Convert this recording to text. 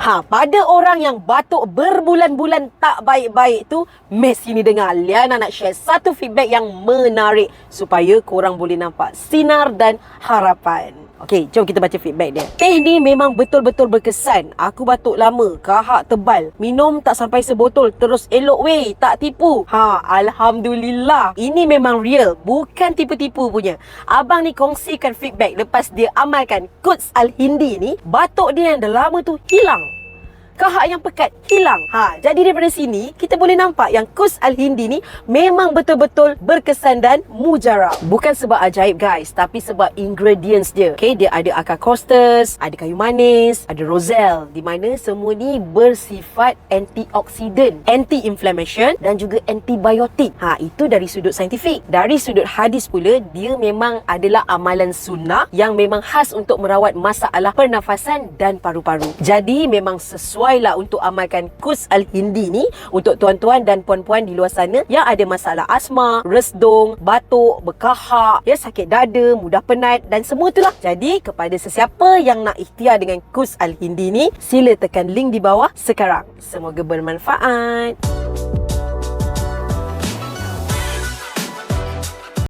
Pada orang yang batuk berbulan-bulan tak baik-baik tu, mesti ni dengar. Liana nak share satu feedback yang menarik supaya korang boleh nampak sinar dan harapan. Okey, jom kita baca feedback dia. Teh ni memang betul-betul berkesan. Aku batuk lama, kahak tebal. Minum tak sampai sebotol, terus elok weh, tak tipu. Alhamdulillah. Ini memang real, bukan tipu-tipu punya. Abang ni kongsikan feedback lepas dia amalkan Quds Al-Hindi ni. Batuk dia yang dah lama tu hilang. Kahak yang pekat hilang. Jadi daripada sini kita boleh nampak yang Quds Al-Hindi ni memang betul-betul berkesan dan mujarab. Bukan sebab ajaib guys, tapi sebab ingredients dia. Okay, dia ada akar costus, ada kayu manis, ada roselle, di mana semua ni bersifat antioksidan, anti-inflammation dan juga antibiotik. Itu dari sudut saintifik. Dari sudut hadis pula, dia memang adalah amalan sunnah yang memang khas untuk merawat masalah pernafasan dan paru-paru. Jadi memang sesuai lah untuk amalkan Quds Al-Hindi ni untuk tuan-tuan dan puan-puan di luar sana yang ada masalah asma, resdung, batuk, berkahak, sakit dada, mudah penat dan semua itulah. Jadi kepada sesiapa yang nak ikhtiar dengan Quds Al-Hindi ni, sila tekan link di bawah sekarang. Semoga bermanfaat.